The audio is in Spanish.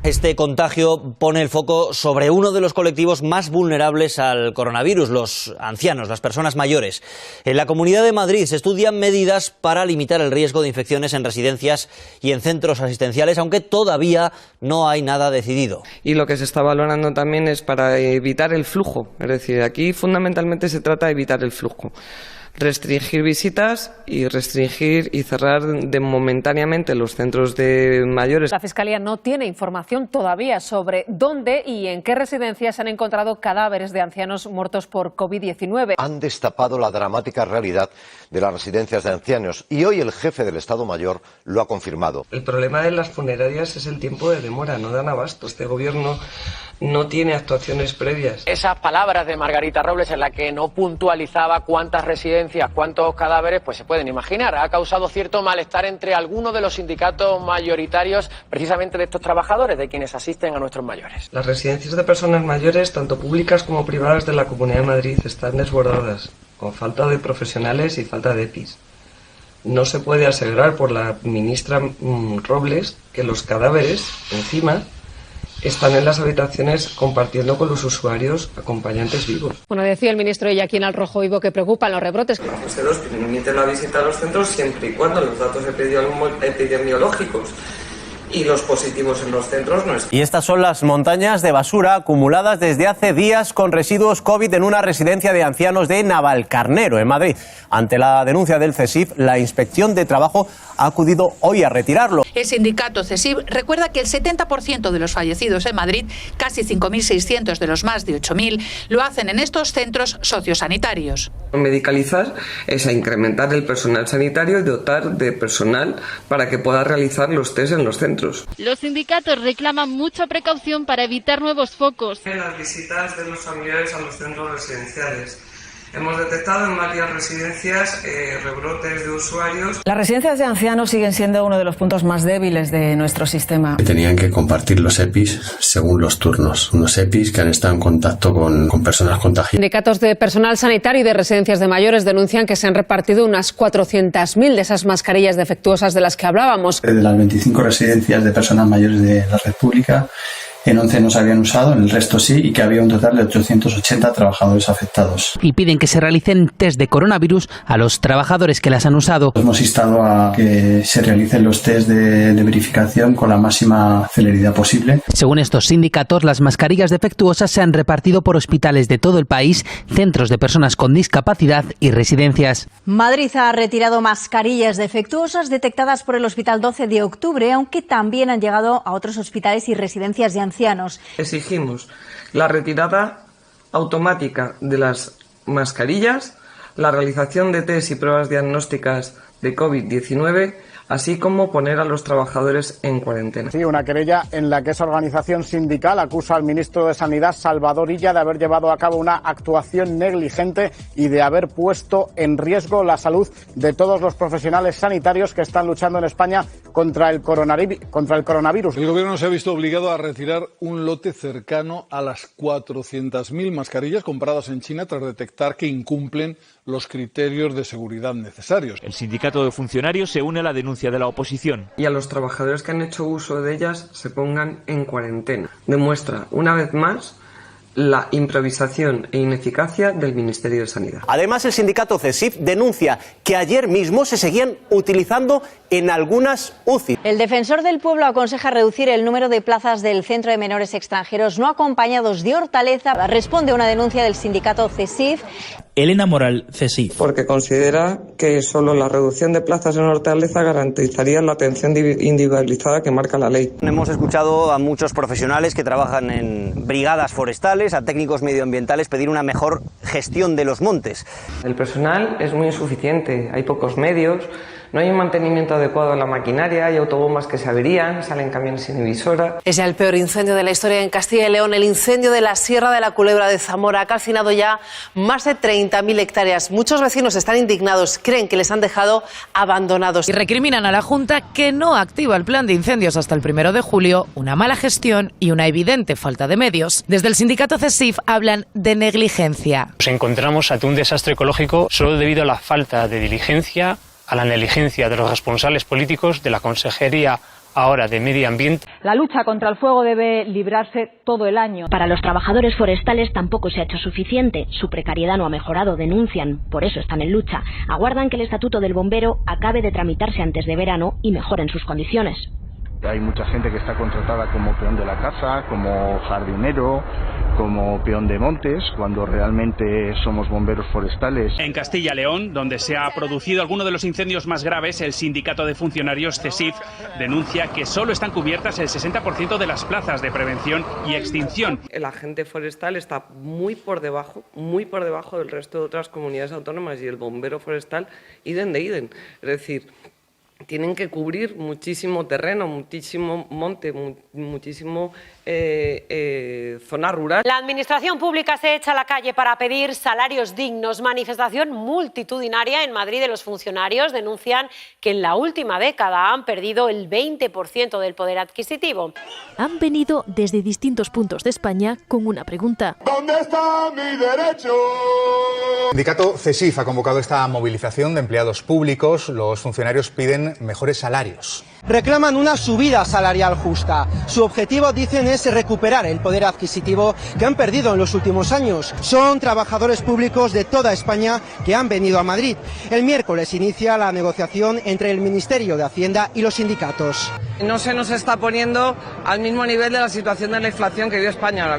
Este contagio pone el foco sobre uno de los colectivos más vulnerables al coronavirus, los ancianos, las personas mayores. En la Comunidad de Madrid se estudian medidas para limitar el riesgo de infecciones en residencias y en centros asistenciales, aunque todavía no hay nada decidido. Y lo que se está valorando también es para evitar el flujo, es decir, aquí fundamentalmente se trata de evitar el flujo. Restringir visitas y restringir y cerrar momentáneamente los centros de mayores. La Fiscalía no tiene información todavía sobre dónde y en qué residencias se han encontrado cadáveres de ancianos muertos por COVID-19. Han destapado la dramática realidad de las residencias de ancianos y hoy el jefe del Estado Mayor lo ha confirmado. El problema de las funerarias es el tiempo de demora, no dan abasto. Este gobierno no tiene actuaciones previas. Esas palabras de Margarita Robles en la que no puntualizaba cuántas residencias, cuántos cadáveres, pues se pueden imaginar. Ha causado cierto malestar entre algunos de los sindicatos mayoritarios precisamente de estos trabajadores, de quienes asisten a nuestros mayores. Las residencias de personas mayores, tanto públicas como privadas de la Comunidad de Madrid, están desbordadas, con falta de profesionales y falta de EPIs. No se puede asegurar por la ministra Robles que los cadáveres, encima, están en las habitaciones compartiendo con los usuarios acompañantes vivos. Bueno, decía el ministro Joaquín al Rojo Vivo que preocupan los rebrotes. La fase 2 permite la visita a los centros siempre y cuando los datos epidemiológicos y los positivos en los centros no están. Y estas son las montañas de basura acumuladas desde hace días con residuos COVID en una residencia de ancianos de Navalcarnero, en Madrid. Ante la denuncia del CSIF, la Inspección de Trabajo ha acudido hoy a retirarlo. El sindicato CSIF recuerda que el 70% de los fallecidos en Madrid, casi 5.600 de los más de 8.000, lo hacen en estos centros sociosanitarios. Medicalizar es a incrementar el personal sanitario y dotar de personal para que pueda realizar los test en los centros. Los sindicatos reclaman mucha precaución para evitar nuevos focos. En las visitas de los familiares a los centros residenciales. Hemos detectado en varias residencias rebrotes de usuarios. Las residencias de ancianos siguen siendo uno de los puntos más débiles de nuestro sistema. Tenían que compartir los EPIs según los turnos. Unos EPIs que han estado en contacto con personas contagiadas. Sindicatos de personal sanitario y de residencias de mayores denuncian que se han repartido unas 400.000 de esas mascarillas defectuosas de las que hablábamos. De las 25 residencias de personas mayores de la red pública, en 11 no se habían usado, en el resto sí, y que había un total de 880 trabajadores afectados. Y piden que se realicen test de coronavirus a los trabajadores que las han usado. Hemos instado a que se realicen los test de verificación con la máxima celeridad posible. Según estos sindicatos, las mascarillas defectuosas se han repartido por hospitales de todo el país, centros de personas con discapacidad y residencias. Madrid ha retirado mascarillas defectuosas detectadas por el Hospital 12 de Octubre, aunque también han llegado a otros hospitales y residencias de ancianos. Exigimos la retirada automática de las mascarillas, la realización de test y pruebas diagnósticas de COVID-19, así como poner a los trabajadores en cuarentena. Sí, una querella en la que esa organización sindical acusa al ministro de Sanidad, Salvador Illa, de haber llevado a cabo una actuación negligente y de haber puesto en riesgo la salud de todos los profesionales sanitarios que están luchando en España contra el coronavirus. El gobierno se ha visto obligado a retirar un lote cercano a las 400.000 mascarillas compradas en China tras detectar que incumplen los criterios de seguridad necesarios. El sindicato de funcionarios se une a la denuncia de la oposición. Y a los trabajadores que han hecho uso de ellas se pongan en cuarentena. Demuestra, una vez más, la improvisación e ineficacia del Ministerio de Sanidad. Además, el sindicato CSIF denuncia que ayer mismo se seguían utilizando en algunas UCI. El defensor del pueblo aconseja reducir el número de plazas del Centro de Menores Extranjeros No Acompañados de Hortaleza. Responde a una denuncia del sindicato CSIF. Elena Moral, CSIF. Porque considera que solo la reducción de plazas en Hortaleza garantizaría la atención individualizada que marca la ley. Hemos escuchado a muchos profesionales que trabajan en brigadas forestales, a técnicos medioambientales, pedir una mejor gestión de los montes. El personal es muy insuficiente, hay pocos medios, no hay un mantenimiento adecuado de la maquinaria, hay autobombas que se averían, salen camiones sin emisora. Es ya el peor incendio de la historia en Castilla y León, el incendio de la Sierra de la Culebra de Zamora. Ha calcinado ya más de 30.000 hectáreas. Muchos vecinos están indignados, creen que les han dejado abandonados. Y recriminan a la Junta que no activa el plan de incendios hasta el 1 de julio, una mala gestión y una evidente falta de medios. Desde el sindicato CSIF hablan de negligencia. Nos encontramos ante un desastre ecológico solo debido a la falta de diligencia, a la negligencia de los responsables políticos de la Consejería ahora de medio ambiente. La lucha contra el fuego debe librarse todo el año. Para los trabajadores forestales tampoco se ha hecho suficiente. Su precariedad no ha mejorado, denuncian. Por eso están en lucha. Aguardan que el estatuto del bombero acabe de tramitarse antes de verano y mejoren sus condiciones. Hay mucha gente que está contratada como peón de la casa, como jardinero, como peón de montes, cuando realmente somos bomberos forestales. En Castilla y León, donde se ha producido alguno de los incendios más graves, el sindicato de funcionarios CESIF denuncia que solo están cubiertas el 60% de las plazas de prevención y extinción. El agente forestal está muy por debajo del resto de otras comunidades autónomas, y el bombero forestal idem de idem. Es decir, tienen que cubrir muchísimo terreno, muchísimo monte, muchísimo zona rural. La administración pública se echa a la calle para pedir salarios dignos. Manifestación multitudinaria en Madrid de los funcionarios. Denuncian que en la última década han perdido el 20% del poder adquisitivo. Han venido desde distintos puntos de España con una pregunta. ¿Dónde está mi derecho? El sindicato CESIF ha convocado esta movilización de empleados públicos. Los funcionarios piden mejores salarios. Reclaman una subida salarial justa. Su objetivo, dicen, es recuperar el poder adquisitivo que han perdido en los últimos años. Son trabajadores públicos de toda España que han venido a Madrid. El miércoles inicia la negociación entre el Ministerio de Hacienda y los sindicatos. No se nos está poniendo al mismo nivel de la situación de la inflación que vive España ahora mismo.